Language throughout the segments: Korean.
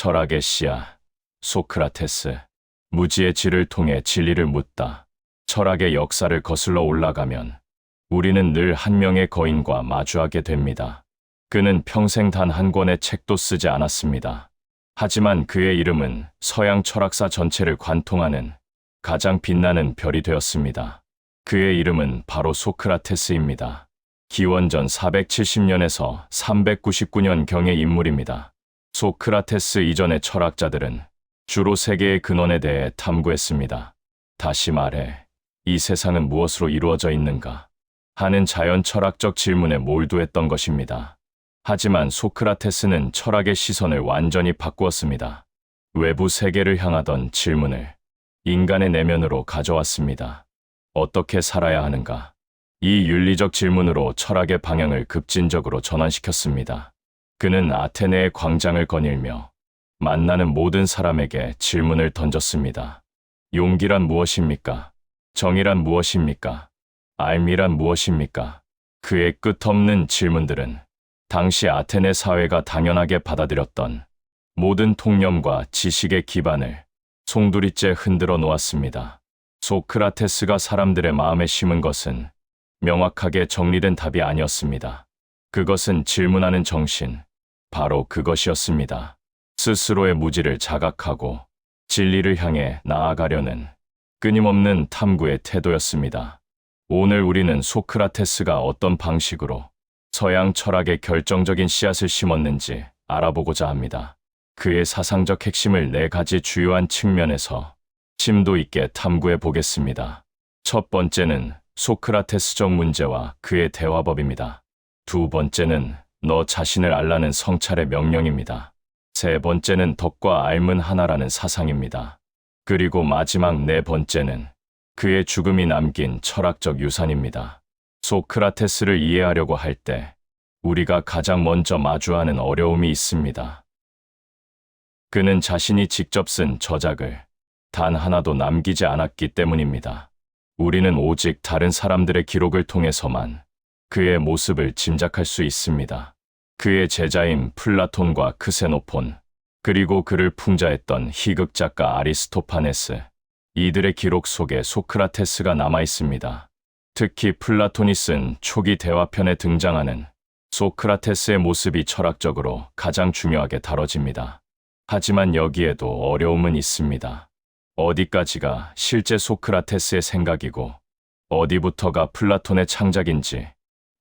철학의 씨앗, 소크라테스. 무지의 질을 통해 진리를 묻다. 철학의 역사를 거슬러 올라가면 우리는 늘 한 명의 거인과 마주하게 됩니다. 그는 평생 단 한 권의 책도 쓰지 않았습니다. 하지만 그의 이름은 서양 철학사 전체를 관통하는 가장 빛나는 별이 되었습니다. 그의 이름은 바로 소크라테스입니다. 기원전 470년에서 399년경의 인물입니다. 소크라테스 이전의 철학자들은 주로 세계의 근원에 대해 탐구했습니다. 다시 말해, 이 세상은 무엇으로 이루어져 있는가 하는 자연 철학적 질문에 몰두했던 것입니다. 하지만 소크라테스는 철학의 시선을 완전히 바꾸었습니다. 외부 세계를 향하던 질문을 인간의 내면으로 가져왔습니다. 어떻게 살아야 하는가? 이 윤리적 질문으로 철학의 방향을 급진적으로 전환시켰습니다. 그는 아테네의 광장을 거닐며 만나는 모든 사람에게 질문을 던졌습니다. 용기란 무엇입니까? 정의란 무엇입니까? 알미란 무엇입니까? 그의 끝없는 질문들은 당시 아테네 사회가 당연하게 받아들였던 모든 통념과 지식의 기반을 송두리째 흔들어 놓았습니다. 소크라테스가 사람들의 마음에 심은 것은 명확하게 정리된 답이 아니었습니다. 그것은 질문하는 정신, 바로 그것이었습니다. 스스로의 무지를 자각하고 진리를 향해 나아가려는 끊임없는 탐구의 태도였습니다. 오늘 우리는 소크라테스가 어떤 방식으로 서양 철학의 결정적인 씨앗을 심었는지 알아보고자 합니다. 그의 사상적 핵심을 4가지 주요한 측면에서 심도 있게 탐구해 보겠습니다. 첫 번째는 소크라테스적 문제와 그의 대화법입니다. 두 번째는 너 자신을 알라는 성찰의 명령입니다. 세 번째는 덕과 알문 하나라는 사상입니다. 그리고 마지막 4번째는 그의 죽음이 남긴 철학적 유산입니다. 소크라테스를 이해하려고 할 때 우리가 가장 먼저 마주하는 어려움이 있습니다. 그는 자신이 직접 쓴 저작을 단 하나도 남기지 않았기 때문입니다. 우리는 오직 다른 사람들의 기록을 통해서만 그의 모습을 짐작할 수 있습니다. 그의 제자인 플라톤과 크세노폰, 그리고 그를 풍자했던 희극 작가 아리스토파네스, 이들의 기록 속에 소크라테스가 남아 있습니다. 특히 플라톤이 쓴 초기 대화편에 등장하는 소크라테스의 모습이 철학적으로 가장 중요하게 다뤄집니다. 하지만 여기에도 어려움은 있습니다. 어디까지가 실제 소크라테스의 생각이고 어디부터가 플라톤의 창작인지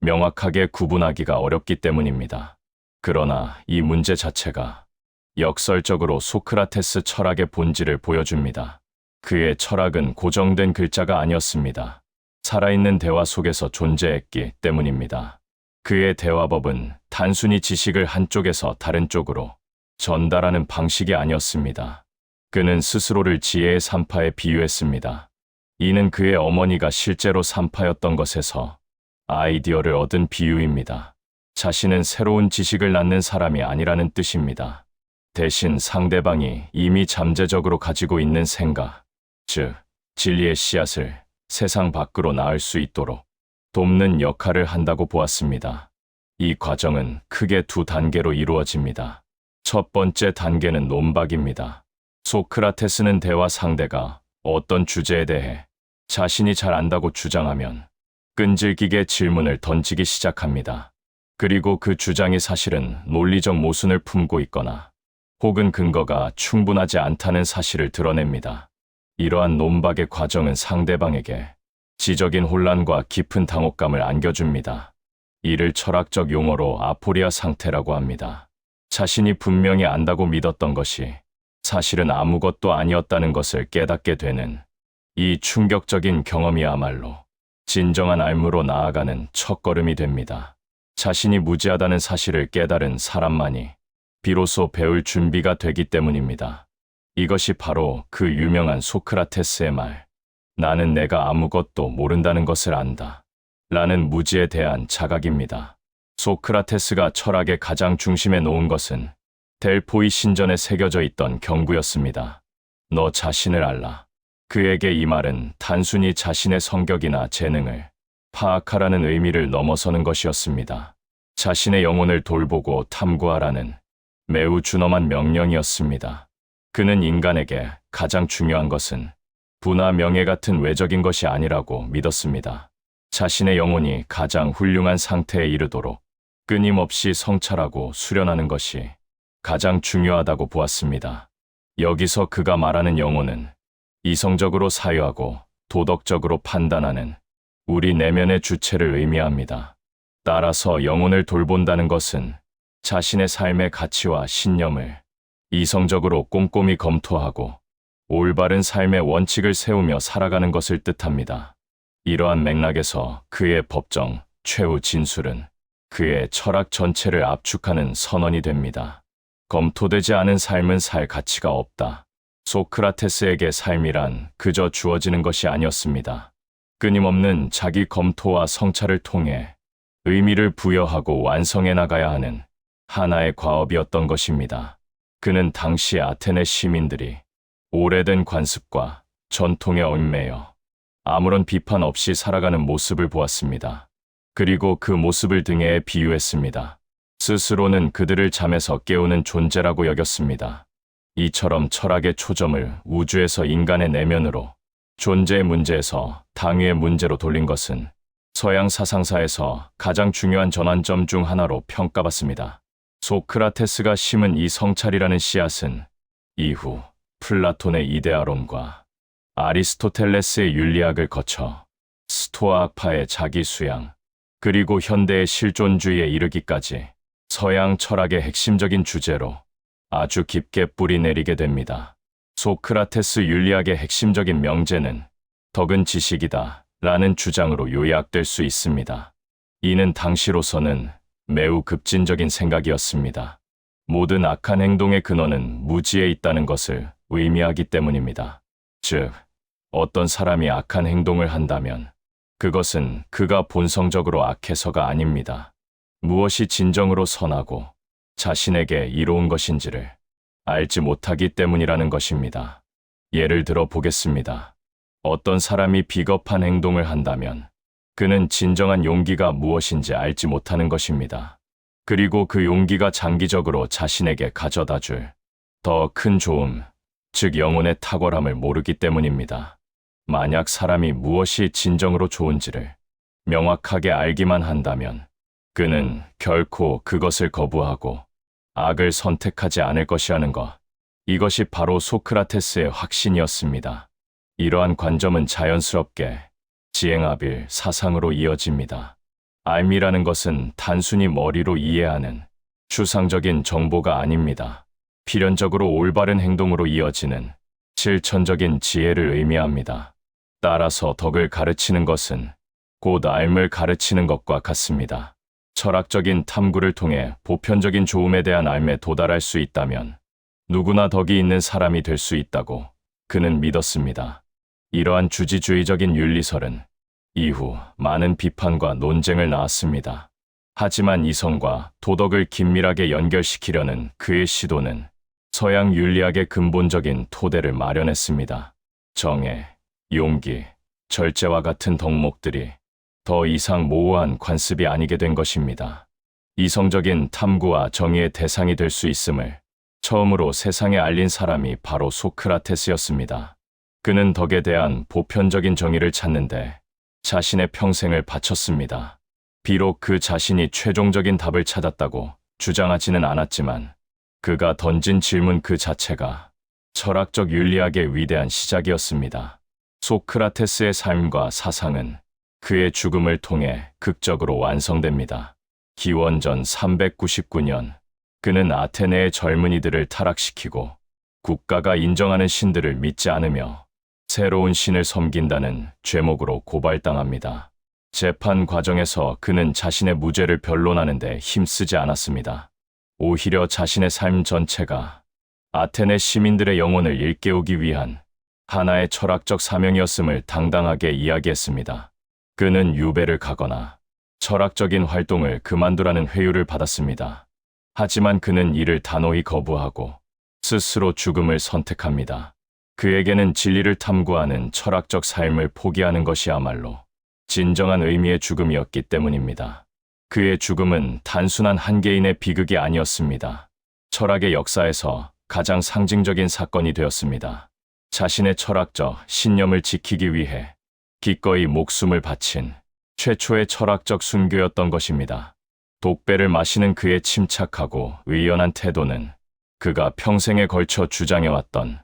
명확하게 구분하기가 어렵기 때문입니다. 그러나 이 문제 자체가 역설적으로 소크라테스 철학의 본질을 보여줍니다. 그의 철학은 고정된 글자가 아니었습니다. 살아있는 대화 속에서 존재했기 때문입니다. 그의 대화법은 단순히 지식을 한쪽에서 다른 쪽으로 전달하는 방식이 아니었습니다. 그는 스스로를 지혜의 산파에 비유했습니다. 이는 그의 어머니가 실제로 산파였던 것에서 아이디어를 얻은 비유입니다. 자신은 새로운 지식을 낳는 사람이 아니라는 뜻입니다. 대신 상대방이 이미 잠재적으로 가지고 있는 생각, 즉 진리의 씨앗을 세상 밖으로 낳을 수 있도록 돕는 역할을 한다고 보았습니다. 이 과정은 크게 2단계로 이루어집니다. 첫 번째 단계는 논박입니다. 소크라테스는 대화 상대가 어떤 주제에 대해 자신이 잘 안다고 주장하면 끈질기게 질문을 던지기 시작합니다. 그리고 그 주장이 사실은 논리적 모순을 품고 있거나 혹은 근거가 충분하지 않다는 사실을 드러냅니다. 이러한 논박의 과정은 상대방에게 지적인 혼란과 깊은 당혹감을 안겨줍니다. 이를 철학적 용어로 아포리아 상태라고 합니다. 자신이 분명히 안다고 믿었던 것이 사실은 아무것도 아니었다는 것을 깨닫게 되는 이 충격적인 경험이야말로 진정한 알무로 나아가는 첫걸음이 됩니다. 자신이 무지하다는 사실을 깨달은 사람만이 비로소 배울 준비가 되기 때문입니다. 이것이 바로 그 유명한 소크라테스의 말, 나는 내가 아무것도 모른다는 것을 안다 라는 무지에 대한 자각입니다. 소크라테스가 철학의 가장 중심에 놓은 것은 델포이 신전에 새겨져 있던 경구였습니다. 너 자신을 알라. 그에게 이 말은 단순히 자신의 성격이나 재능을 파악하라는 의미를 넘어서는 것이었습니다. 자신의 영혼을 돌보고 탐구하라는 매우 준엄한 명령이었습니다. 그는 인간에게 가장 중요한 것은 부나 명예 같은 외적인 것이 아니라고 믿었습니다. 자신의 영혼이 가장 훌륭한 상태에 이르도록 끊임없이 성찰하고 수련하는 것이 가장 중요하다고 보았습니다. 여기서 그가 말하는 영혼은 이성적으로 사유하고 도덕적으로 판단하는 우리 내면의 주체를 의미합니다. 따라서 영혼을 돌본다는 것은 자신의 삶의 가치와 신념을 이성적으로 꼼꼼히 검토하고 올바른 삶의 원칙을 세우며 살아가는 것을 뜻합니다. 이러한 맥락에서 그의 법정, 최후 진술은 그의 철학 전체를 압축하는 선언이 됩니다. 검토되지 않은 삶은 살 가치가 없다. 소크라테스에게 삶이란 그저 주어지는 것이 아니었습니다. 끊임없는 자기 검토와 성찰을 통해 의미를 부여하고 완성해 나가야 하는 하나의 과업이었던 것입니다. 그는 당시 아테네 시민들이 오래된 관습과 전통에 얽매여 아무런 비판 없이 살아가는 모습을 보았습니다. 그리고 그 모습을 등에 비유했습니다. 스스로는 그들을 잠에서 깨우는 존재라고 여겼습니다. 이처럼 철학의 초점을 우주에서 인간의 내면으로, 존재의 문제에서 당위의 문제로 돌린 것은 서양 사상사에서 가장 중요한 전환점 중 하나로 평가받습니다. 소크라테스가 심은 이 성찰이라는 씨앗은 이후 플라톤의 이데아론과 아리스토텔레스의 윤리학을 거쳐 스토아학파의 자기수양, 그리고 현대의 실존주의에 이르기까지 서양 철학의 핵심적인 주제로 아주 깊게 뿌리내리게 됩니다. 소크라테스 윤리학의 핵심적인 명제는 덕은 지식이다 라는 주장으로 요약될 수 있습니다. 이는 당시로서는 매우 급진적인 생각이었습니다. 모든 악한 행동의 근원은 무지에 있다는 것을 의미하기 때문입니다. 즉, 어떤 사람이 악한 행동을 한다면 그것은 그가 본성적으로 악해서가 아닙니다. 무엇이 진정으로 선하고 자신에게 이로운 것인지를 알지 못하기 때문이라는 것입니다. 예를 들어 보겠습니다. 어떤 사람이 비겁한 행동을 한다면 그는 진정한 용기가 무엇인지 알지 못하는 것입니다. 그리고 그 용기가 장기적으로 자신에게 가져다 줄 더 큰 좋음, 즉 영혼의 탁월함을 모르기 때문입니다. 만약 사람이 무엇이 진정으로 좋은지를 명확하게 알기만 한다면 그는 결코 그것을 거부하고 악을 선택하지 않을 것이라는 것. 이것이 바로 소크라테스의 확신이었습니다. 이러한 관점은 자연스럽게 지행합일 사상으로 이어집니다. 알미라는 것은 단순히 머리로 이해하는 추상적인 정보가 아닙니다. 필연적으로 올바른 행동으로 이어지는 실천적인 지혜를 의미합니다. 따라서 덕을 가르치는 것은 곧 알을 가르치는 것과 같습니다. 철학적인 탐구를 통해 보편적인 좋음에 대한 알에 도달할 수 있다면 누구나 덕이 있는 사람이 될 수 있다고 그는 믿었습니다. 이러한 주지주의적인 윤리설은 이후 많은 비판과 논쟁을 낳았습니다. 하지만 이성과 도덕을 긴밀하게 연결시키려는 그의 시도는 서양 윤리학의 근본적인 토대를 마련했습니다. 정의, 용기, 절제와 같은 덕목들이 더 이상 모호한 관습이 아니게 된 것입니다. 이성적인 탐구와 정의의 대상이 될 수 있음을 처음으로 세상에 알린 사람이 바로 소크라테스였습니다. 그는 덕에 대한 보편적인 정의를 찾는데 자신의 평생을 바쳤습니다. 비록 그 자신이 최종적인 답을 찾았다고 주장하지는 않았지만 그가 던진 질문 그 자체가 철학적 윤리학의 위대한 시작이었습니다. 소크라테스의 삶과 사상은 그의 죽음을 통해 극적으로 완성됩니다. 기원전 399년 그는 아테네의 젊은이들을 타락시키고 국가가 인정하는 신들을 믿지 않으며 새로운 신을 섬긴다는 죄목으로 고발당합니다. 재판 과정에서 그는 자신의 무죄를 변론하는 데 힘쓰지 않았습니다. 오히려 자신의 삶 전체가 아테네 시민들의 영혼을 일깨우기 위한 하나의 철학적 사명이었음을 당당하게 이야기했습니다. 그는 유배를 가거나 철학적인 활동을 그만두라는 회유를 받았습니다. 하지만 그는 이를 단호히 거부하고 스스로 죽음을 선택합니다. 그에게는 진리를 탐구하는 철학적 삶을 포기하는 것이야말로 진정한 의미의 죽음이었기 때문입니다. 그의 죽음은 단순한 한 개인의 비극이 아니었습니다. 철학의 역사에서 가장 상징적인 사건이 되었습니다. 자신의 철학적 신념을 지키기 위해 기꺼이 목숨을 바친 최초의 철학적 순교였던 것입니다. 독배를 마시는 그의 침착하고 의연한 태도는 그가 평생에 걸쳐 주장해왔던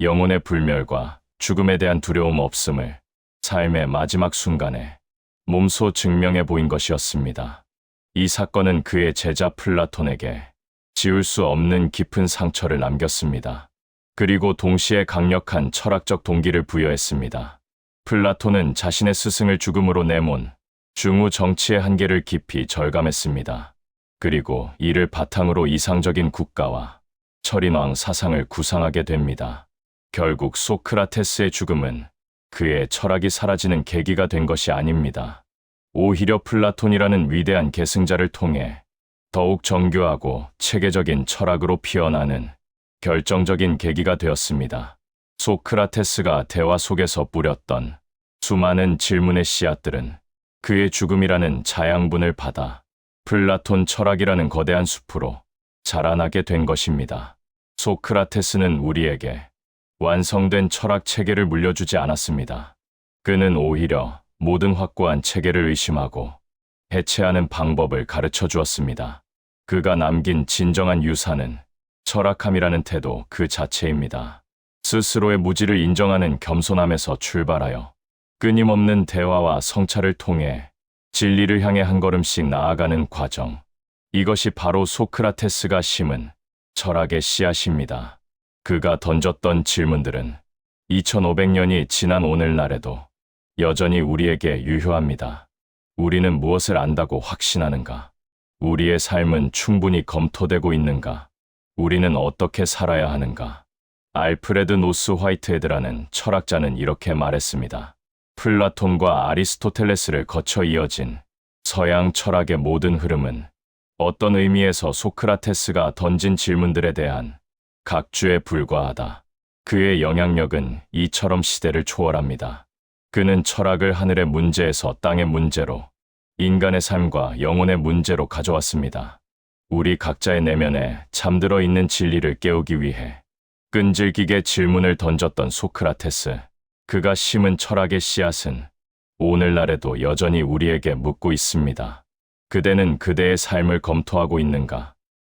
영혼의 불멸과 죽음에 대한 두려움 없음을 삶의 마지막 순간에 몸소 증명해 보인 것이었습니다. 이 사건은 그의 제자 플라톤에게 지울 수 없는 깊은 상처를 남겼습니다. 그리고 동시에 강력한 철학적 동기를 부여했습니다. 플라톤은 자신의 스승을 죽음으로 내몬 중후 정치의 한계를 깊이 절감했습니다. 그리고 이를 바탕으로 이상적인 국가와 철인왕 사상을 구상하게 됩니다. 결국 소크라테스의 죽음은 그의 철학이 사라지는 계기가 된 것이 아닙니다. 오히려 플라톤이라는 위대한 계승자를 통해 더욱 정교하고 체계적인 철학으로 피어나는 결정적인 계기가 되었습니다. 소크라테스가 대화 속에서 뿌렸던 수많은 질문의 씨앗들은 그의 죽음이라는 자양분을 받아 플라톤 철학이라는 거대한 숲으로 자라나게 된 것입니다. 소크라테스는 우리에게 완성된 철학 체계를 물려주지 않았습니다. 그는 오히려 모든 확고한 체계를 의심하고 해체하는 방법을 가르쳐 주었습니다. 그가 남긴 진정한 유산은 철학함이라는 태도 그 자체입니다. 스스로의 무지를 인정하는 겸손함에서 출발하여 끊임없는 대화와 성찰을 통해 진리를 향해 한 걸음씩 나아가는 과정. 이것이 바로 소크라테스가 심은 철학의 씨앗입니다. 그가 던졌던 질문들은 2500년이 지난 오늘날에도 여전히 우리에게 유효합니다. 우리는 무엇을 안다고 확신하는가? 우리의 삶은 충분히 검토되고 있는가? 우리는 어떻게 살아야 하는가? 알프레드 노스 화이트헤드라는 철학자는 이렇게 말했습니다. 플라톤과 아리스토텔레스를 거쳐 이어진 서양 철학의 모든 흐름은 어떤 의미에서 소크라테스가 던진 질문들에 대한 각주에 불과하다. 그의 영향력은 이처럼 시대를 초월합니다. 그는 철학을 하늘의 문제에서 땅의 문제로, 인간의 삶과 영혼의 문제로 가져왔습니다. 우리 각자의 내면에 잠들어 있는 진리를 깨우기 위해 끈질기게 질문을 던졌던 소크라테스. 그가 심은 철학의 씨앗은 오늘날에도 여전히 우리에게 묻고 있습니다. 그대는 그대의 삶을 검토하고 있는가?